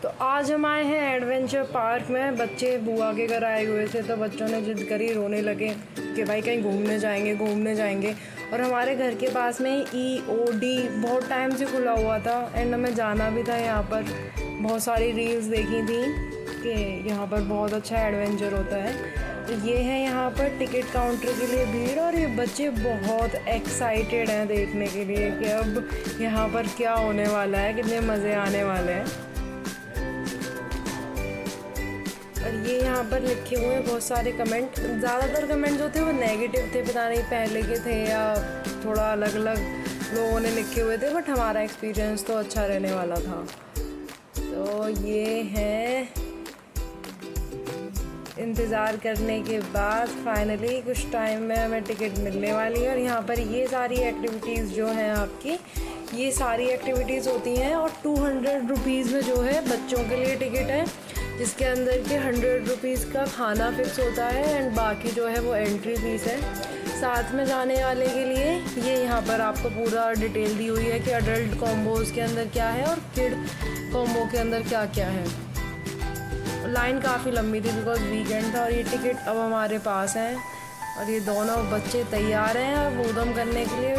तो आज हम आए हैं एडवेंचर पार्क में। बच्चे बुआ के घर आए हुए थे तो बच्चों ने जिद करी, रोने लगे कि भाई कहीं घूमने जाएंगे। और हमारे घर के पास में EOD बहुत टाइम से खुला हुआ था एंड हमें जाना भी था। यहाँ पर बहुत सारी रील्स देखी थी कि यहाँ पर बहुत अच्छा एडवेंचर होता है। तो ये है यहाँ पर टिकट काउंटर के लिए भीड़, और ये बच्चे बहुत एक्साइटेड हैं देखने के लिए कि अब यहाँ पर क्या होने वाला है, कितने मज़े आने वाले हैं। और ये यहाँ पर लिखे हुए हैं बहुत सारे कमेंट। ज़्यादातर कमेंट जो थे वो नेगेटिव थे, पता नहीं पहले के थे या थोड़ा अलग अलग लोगों ने लिखे हुए थे, बट हमारा एक्सपीरियंस तो अच्छा रहने वाला था। तो ये है, इंतज़ार करने के बाद फाइनली कुछ टाइम में हमें टिकट मिलने वाली है। और यहाँ पर ये सारी एक्टिविटीज़ जो हैं आपकी, ये सारी एक्टिविटीज़ होती हैं। और 200 रुपीज़ में जो है बच्चों के लिए टिकट है, जिसके अंदर के 100 रुपीज़ का खाना फिक्स होता है एंड बाकी जो है वो एंट्री फीस है। साथ में जाने वाले के लिए ये यहाँ पर आपको पूरा डिटेल दी हुई है कि अडल्ट कॉम्बोज़ के अंदर क्या है और किड कॉम्बो के अंदर क्या क्या है। लाइन काफ़ी लंबी थी बिकॉज वीकेंड था। और ये टिकट अब हमारे पास हैं और ये दोनों बच्चे तैयार हैं अब ऊधम करने के लिए।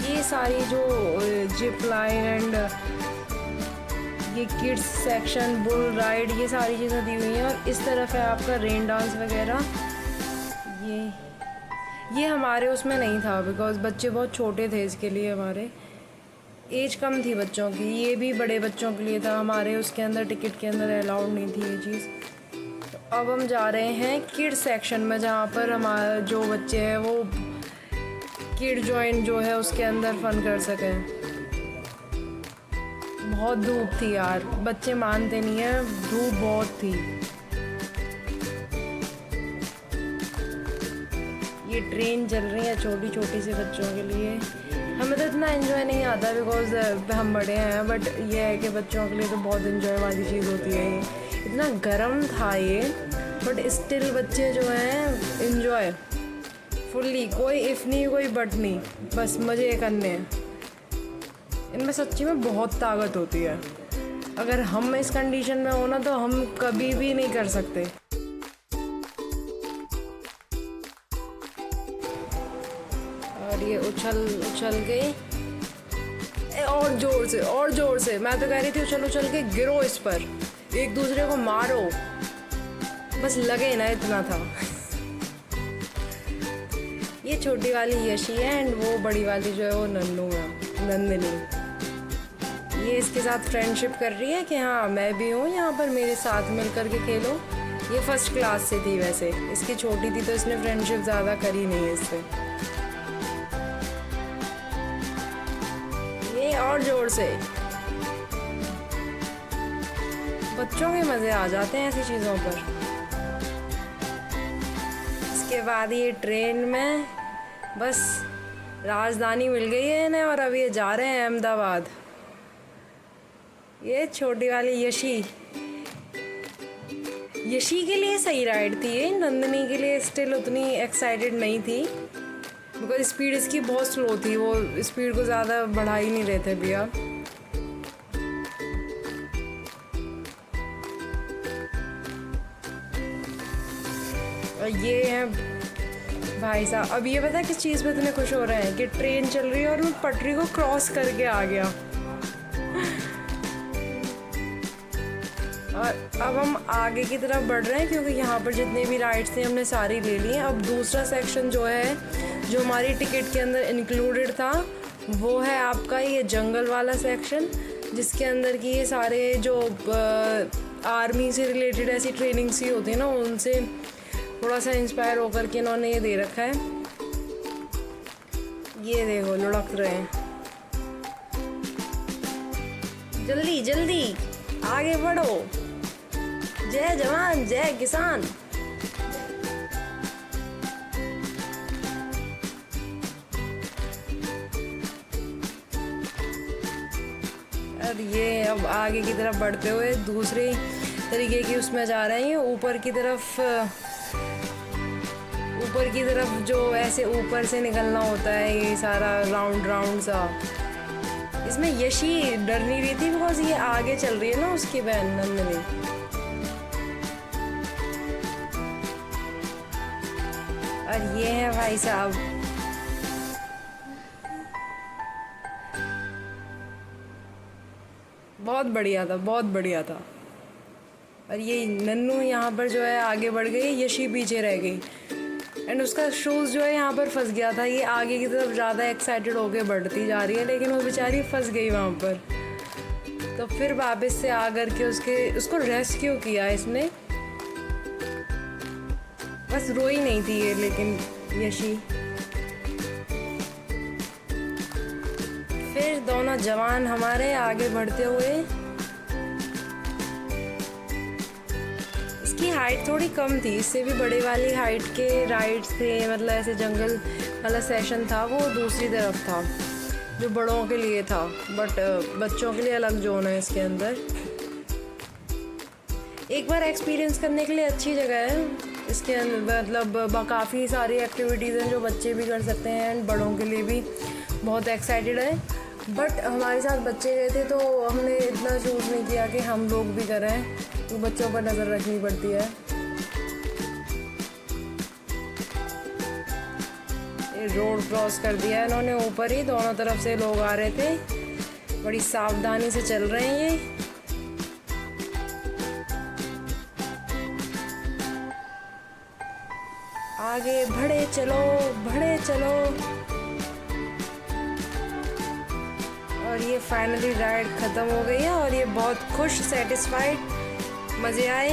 ये सारी जो जिप लाइन एंड ये किड्स सेक्शन, बुल राइड, ये सारी चीज़ें दी हुई हैं। और इस तरफ है आपका रेन डांस वगैरह। ये हमारे उसमें नहीं था बिकॉज बच्चे बहुत छोटे थे, इसके लिए हमारे एज कम थी बच्चों की। ये भी बड़े बच्चों के लिए था, हमारे उसके अंदर टिकट के अंदर अलाउड नहीं थी ये चीज़। तो अब हम जा रहे हैं किड सेक्शन में, जहाँ पर हमारे जो बच्चे हैं वो किड जॉइंट जो है उसके अंदर फन कर सकें। बहुत धूप थी यार, बच्चे मानते नहीं हैं, धूप बहुत थी। ये ट्रेन चल रही है छोटी छोटी से बच्चों के लिए। हमें तो इतना एंजॉय नहीं आता बिकॉज हम बड़े हैं, बट ये है कि बच्चों के लिए तो बहुत एंजॉय वाली चीज़ होती है। ये इतना गर्म था ये, बट स्टिल बच्चे जो हैं एंजॉय फुल्ली, कोई इफ़ नहीं कोई बट नहीं, बस मज़े करने हैं। इनमें सच्ची में बहुत ताकत होती है। अगर हम इस कंडीशन में हो ना तो हम कभी भी नहीं कर सकते। और ये उछल गई और ज़ोर से। मैं तो कह रही थी उछल के गिरो इस पर, एक दूसरे को मारो, बस लगे ना, इतना था। ये छोटी वाली यशी है एंड वो बड़ी वाली जो है वो नंदिनी। ये इसके साथ फ्रेंडशिप कर रही है कि हाँ मैं भी हूँ यहाँ पर, मेरे साथ मिल कर के खेलो। ये फर्स्ट क्लास से थी, वैसे इसकी छोटी थी तो इसने फ्रेंडशिप ज़्यादा करी नहीं है इससे। ये और ज़ोर से, बच्चों के मज़े आ जाते हैं ऐसी चीज़ों पर। इसके बाद ये ट्रेन में बस राजधानी मिल गई है इन्हें और अब ये जा रहे हैं अहमदाबाद। ये छोटी वाली यशी के लिए सही राइड थी ये, नंदिनी के लिए स्टिल उतनी एक्साइटेड नहीं थी बिकॉज स्पीड इसकी बहुत स्लो थी, वो स्पीड को ज़्यादा बढ़ा ही नहीं रहे थे भैया। और ये है भाई साहब, अब ये पता है किस चीज़ पे इतने खुश हो रहे हैं कि ट्रेन चल रही है और मैं पटरी को क्रॉस करके आ गया। और अब हम आगे की तरफ बढ़ रहे हैं क्योंकि यहाँ पर जितने भी राइड्स थे हमने सारी ले ली हैं। अब दूसरा सेक्शन जो है, जो हमारी टिकट के अंदर इंक्लूडेड था, वो है आपका ये जंगल वाला सेक्शन, जिसके अंदर की ये सारे जो आर्मी से रिलेटेड ऐसी ट्रेनिंग सी होती है ना, उनसे थोड़ा सा इंस्पायर होकर के इन्होंने ये दे रखा है। ये देखो लुढ़क रहे हैं, जल्दी जल्दी आगे बढ़ो, जय जवान जय किसान। और ये अब आगे की तरफ बढ़ते हुए दूसरे तरीके की उसमें जा रहे हैं। ऊपर ऊपर की तरफ जो ऐसे ऊपर से निकलना होता है, ये सारा राउंड राउंड सा। इसमें यशी डर नहीं रही थी बिकॉज ये आगे चल रही है ना उसकी बहन नंदिनी। और ये है भाई साहब, बहुत बढ़िया था, बहुत बढ़िया था। और ये नन्नू यहाँ पर जो है आगे बढ़ गई, यशी पीछे रह गई एंड उसका शूज़ जो है यहाँ पर फंस गया था। ये आगे की तरफ ज़्यादा एक्साइटेड होके बढ़ती जा रही है लेकिन वो बेचारी फंस गई वहाँ पर। तो फिर वापस से आकर के उसको रेस्क्यू किया इसने। बस रोई नहीं थी ये लेकिन यशी। फिर दोनों जवान हमारे आगे बढ़ते हुए, इसकी हाइट थोड़ी कम थी, इससे भी बड़े वाली हाइट के राइड्स थे, मतलब ऐसे जंगल वाला सेशन था वो दूसरी तरफ था जो बड़ों के लिए था, बट बच्चों के लिए अलग जोन है इसके अंदर। एक बार एक्सपीरियंस करने के लिए अच्छी जगह है इसके अंदर, मतलब काफ़ी सारी एक्टिविटीज़ हैं जो बच्चे भी कर सकते हैं एंड बड़ों के लिए भी बहुत एक्साइटेड है। बट हमारे साथ बच्चे गए थे तो हमने इतना चूज़ नहीं किया कि हम लोग भी करें, तो बच्चों पर नज़र रखनी पड़ती है। ये रोड क्रॉस कर दिया इन्होंने ऊपर ही, दोनों तरफ से लोग आ रहे थे, बड़ी सावधानी से चल रहे हैं ये। आगे बढ़े चलो, बढ़े चलो। और ये फाइनली राइड ख़त्म हो गई है और ये बहुत खुश, सेटिस्फाइड, मज़े आए,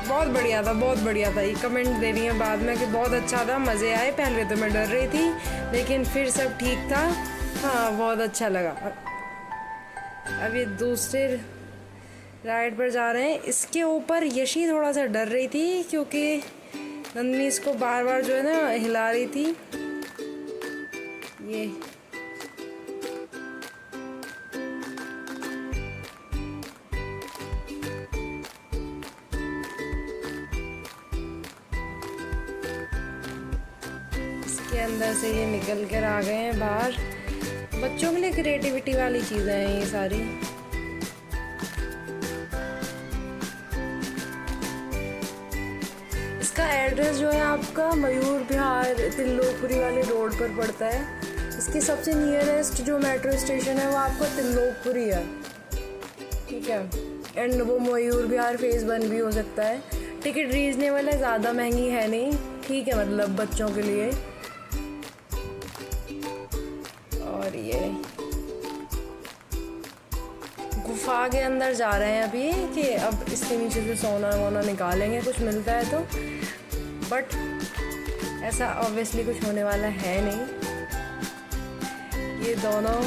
बहुत बढ़िया था, बहुत बढ़िया था। ये कमेंट दे रही है बाद में कि बहुत अच्छा था, मज़े आए। पहले तो मैं डर रही थी लेकिन फिर सब ठीक था। हाँ, बहुत अच्छा लगा। अब ये दूसरे राइड पर जा रहे हैं। इसके ऊपर यशी थोड़ा सा डर रही थी क्योंकि नंदिनी इसको बार बार जो है ना हिला रही थी। ये इसके अंदर से ये निकल कर आ गए हैं बाहर। बच्चों के लिए क्रिएटिविटी वाली चीज़ें हैं ये सारी। इसका एड्रेस जो है आपका मयूर विहार त्रिलोकपुरी वाले रोड पर पड़ता है। इसकी सबसे नियरेस्ट जो मेट्रो स्टेशन है वो आपको त्रिलोकपुरी है, ठीक है। एंड वो मयूर विहार फेज़ 1 भी हो सकता है। टिकट रीजनेबल है, ज़्यादा महंगी है नहीं, ठीक है, मतलब बच्चों के लिए। और ये गुफा के अंदर जा रहे हैं अभी कि अब इसके नीचे से सोना वोना निकालेंगे, कुछ मिलता है तो। बट ऐसा ऑब्वियसली कुछ होने वाला है नहीं। ये दोनों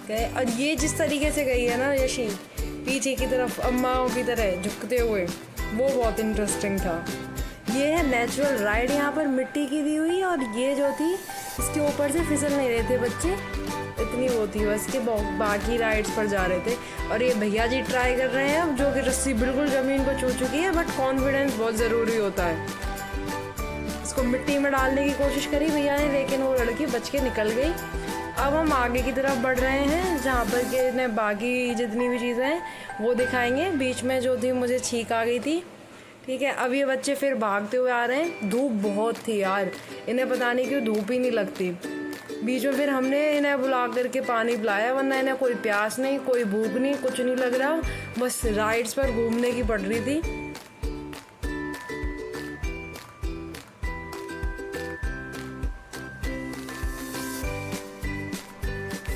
गए और ये जिस तरीके से गई है ना यशी, पीछे की तरफ अम्माओं की तरह झुकते हुए, वो बहुत इंटरेस्टिंग था। ये है नेचुरल राइड, यहाँ पर मिट्टी की दी हुई, और ये जो थी इसके ऊपर से फिसल नहीं रहे थे बच्चे, इतनी वो थी बस के बाकी राइड्स पर जा रहे थे। और ये भैया जी ट्राई कर रहे हैं अब, जो कि रस्सी बिल्कुल ज़मीन को छू चुकी है, बट कॉन्फिडेंस बहुत ज़रूरी होता है। इसको मिट्टी में डालने की कोशिश करी भैया ने लेकिन वो लड़की बच के निकल गई। अब हम आगे की तरफ बढ़ रहे हैं जहाँ पर के बाकी जितनी भी चीज़ें हैं वो दिखाएंगे। बीच में जो थी मुझे छींक आ गई थी, ठीक है। अब ये बच्चे फिर भागते हुए आ रहे हैं। धूप बहुत थी यार, इन्हें पता नहीं क्यों धूप ही नहीं लगती। बीच में फिर हमने इन्हें बुला करके पानी पिलाया, वरना इन्हें कोई प्यास नहीं, कोई भूख नहीं, कुछ नहीं लग रहा, बस राइड्स पर घूमने की पड़ रही थी।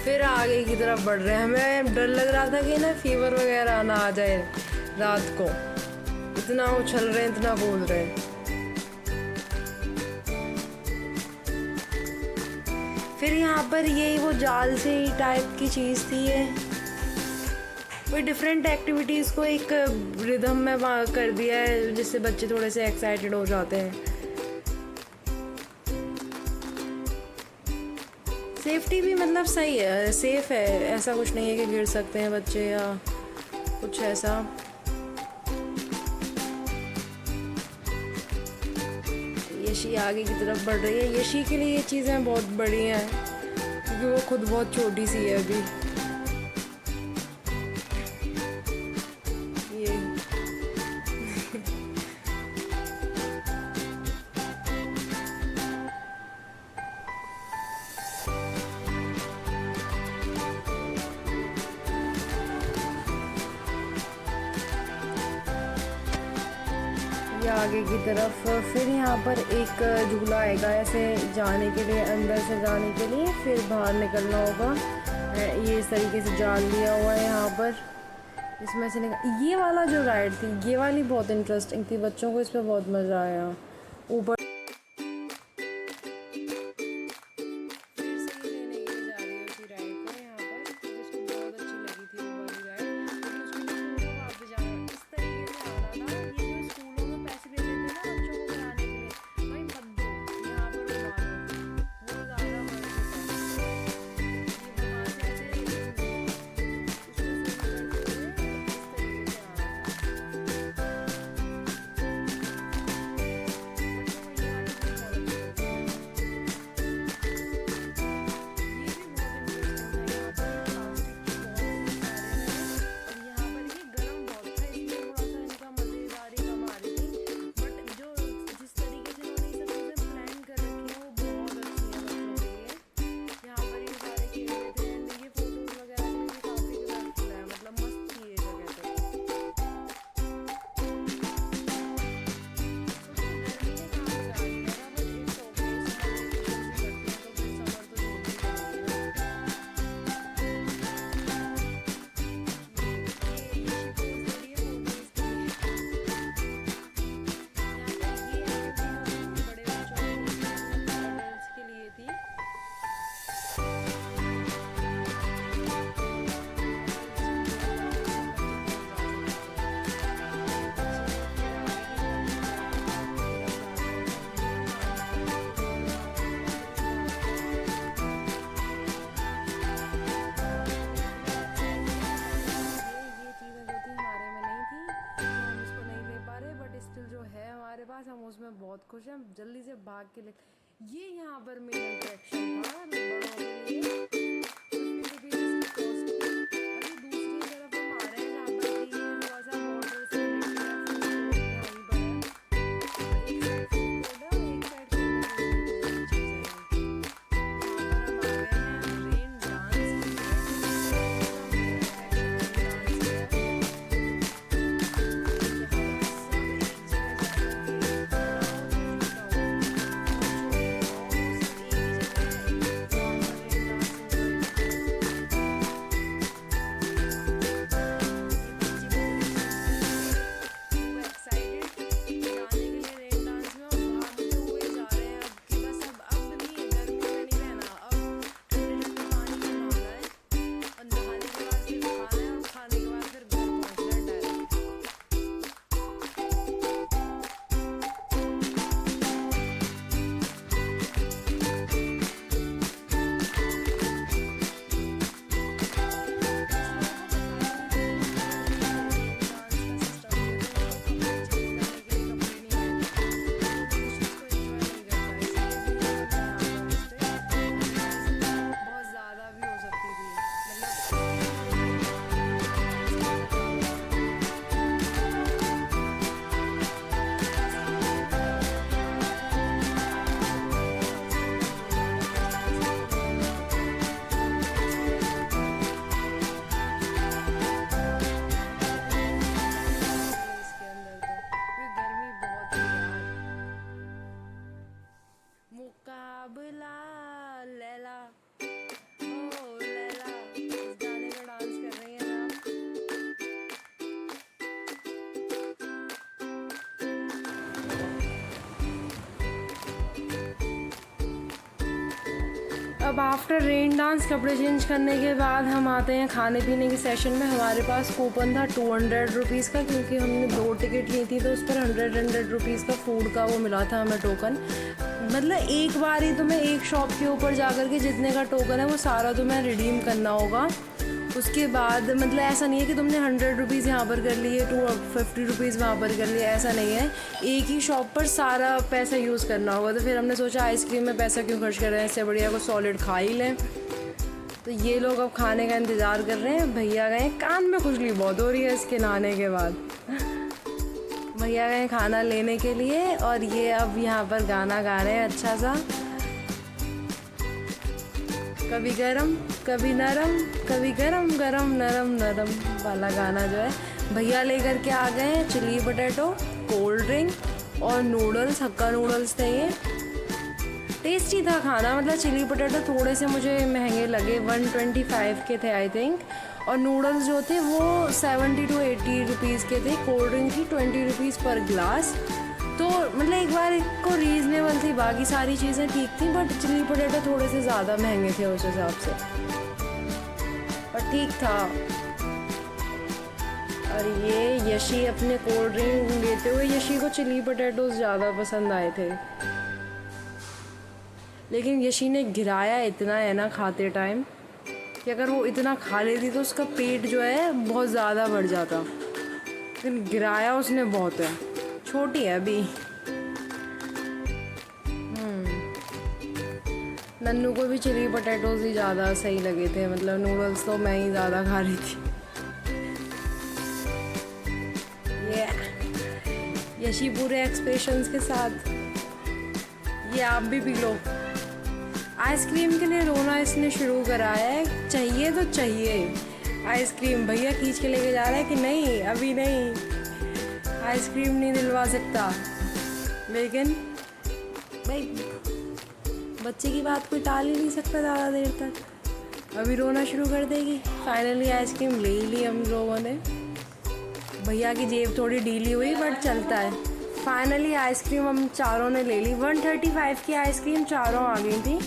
फिर आगे की तरफ बढ़ रहे हैं। हमें डर लग रहा था कि ना फीवर वगैरह ना आ जाए रात को, इतना उछल रहे हैं, इतना बोल रहे हैं। फिर यहाँ पर ये वो जाल से टाइप की चीज़ थी, ये कोई डिफरेंट एक्टिविटीज़ को एक रिदम में कर दिया है जिससे बच्चे थोड़े से एक्साइटेड हो जाते हैं। सेफ्टी भी मतलब सही है, सेफ है, ऐसा कुछ नहीं है कि गिर सकते हैं बच्चे या कुछ ऐसा। यशी आगे की तरफ बढ़ रही है। यशी के लिए ये चीज़ें बहुत बड़ी हैं क्योंकि वो खुद बहुत छोटी सी है अभी। ये आगे की तरफ फिर यहाँ पर एक झूला आएगा ऐसे जाने के लिए, अंदर से जाने के लिए, फिर बाहर निकलना होगा। ये इस तरीके से जाल दिया हुआ है यहाँ पर, इसमें से निकल। ये वाला जो राइड थी ये वाली बहुत इंटरेस्टिंग थी, बच्चों को इस पर बहुत मज़ा आया। ऊपर हम उसमें बहुत खुश हैं, हम जल्दी से भाग के ले। ये यहाँ पर मेन अट्रैक्शन था बड़ों के लिए। मुकाबला लैला ओ लैला, इस गाने का डांस कर रही हैं आप। अब आफ्टर रेन डांस कपड़े चेंज करने के बाद हम आते हैं खाने पीने के सेशन में। हमारे पास कूपन था 200 रुपीज़ का, क्योंकि हमने 2 टिकट ली थी तो उस पर 100 रुपीज़ का फूड का वो मिला था हमें टोकन। मतलब एक बार ही तुम्हें एक शॉप के ऊपर जा कर के जितने का टोकन है वो सारा तुम्हें रिडीम करना होगा। उसके बाद मतलब ऐसा नहीं है कि तुमने 100 रुपीज़ यहाँ पर कर लिए, 250 रुपीज़ वहाँ पर कर लिए, ऐसा नहीं है। एक ही शॉप पर सारा पैसा यूज़ करना होगा। तो फिर हमने सोचा आइसक्रीम में पैसा क्यों खर्च कर रहे हैं, इससे बढ़िया को सॉलिड खा ही लें। तो ये लोग अब खाने का इंतज़ार कर रहे हैं। भैया गए, कान में खुजली बहुत हो रही है इसके नहाने के बाद। भैया गए खाना लेने के लिए और ये अब यहाँ पर गाना गा रहे हैं अच्छा सा, कभी गरम कभी नरम, कभी गरम गरम नरम नरम वाला गाना जो है। भैया लेकर के आ गए हैं चिली पोटैटो, कोल्ड ड्रिंक और नूडल्स, हक्का नूडल्स थे ये। टेस्टी था खाना, मतलब चिली पोटैटो थोड़े से मुझे महंगे लगे, 125 के थे आई थिंक, और नूडल्स जो थे वो 70 to 80 रुपीज़ के थे। कोल्ड ड्रिंक थी 20 रुपीज़ पर ग्लास। तो मतलब एक बार को रीज़नेबल थी, बाकी सारी चीज़ें ठीक थी, बट चिली पोटैटो थोड़े से ज़्यादा महंगे थे उस हिसाब से, पर ठीक था। और ये यशी अपने कोल्ड ड्रिंक लेते हुए, यशी को चिली पोटैटोज ज़्यादा पसंद आए थे, लेकिन यशी ने गिराया इतना है ना खाते टाइम कि अगर वो इतना खा लेती तो उसका पेट जो है बहुत ज़्यादा बढ़ जाता, लेकिन गिराया उसने बहुत है, छोटी है अभी। नन्नू को भी चिली पोटैटोज ही ज़्यादा सही लगे थे, मतलब नूडल्स तो मैं ही ज़्यादा खा रही थी। यशी पूरे एक्सप्रेशंस के साथ, ये आप भी पी लो। आइसक्रीम के लिए रोना इसने शुरू कराया है, चाहिए तो चाहिए आइसक्रीम। भैया खींच के लेके जा रहा है कि नहीं अभी नहीं, आइसक्रीम नहीं दिलवा सकता, लेकिन भाई बच्चे की बात कोई टाल ही नहीं सकता ज़्यादा देर तक, अभी रोना शुरू कर देगी। फाइनली आइसक्रीम ले ही ली हम लोगों ने। भैया की जेब थोड़ी ढीली हुई बट चलता है। फाइनली आइसक्रीम हम चारों ने ले ली, 135 की आइसक्रीम चारों आ गई थी,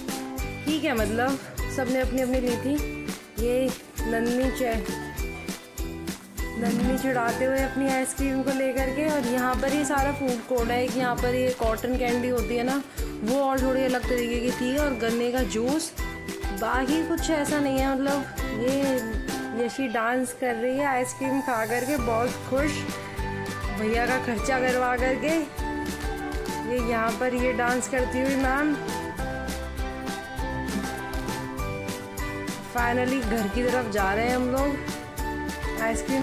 ठीक है, मतलब सब ने अपनी अपनी ली थी। ये नन्नी चढ़ाते हुए अपनी आइसक्रीम को लेकर के, और यहाँ पर ये सारा फूड कोर्ट है। एक यहाँ पर ये कॉटन कैंडी होती है ना, वो और थोड़ी अलग तरीके की थी, और गन्ने का जूस, बाकी कुछ ऐसा नहीं है। मतलब ये यशी डांस कर रही है आइसक्रीम खा करके, बहुत खुश, भैया का खर्चा करवा करके। ये यहाँ पर ये डांस करती हुई मैम। फाइनली घर की तरफ जा रहे हैं हम लोग। आइसक्रीम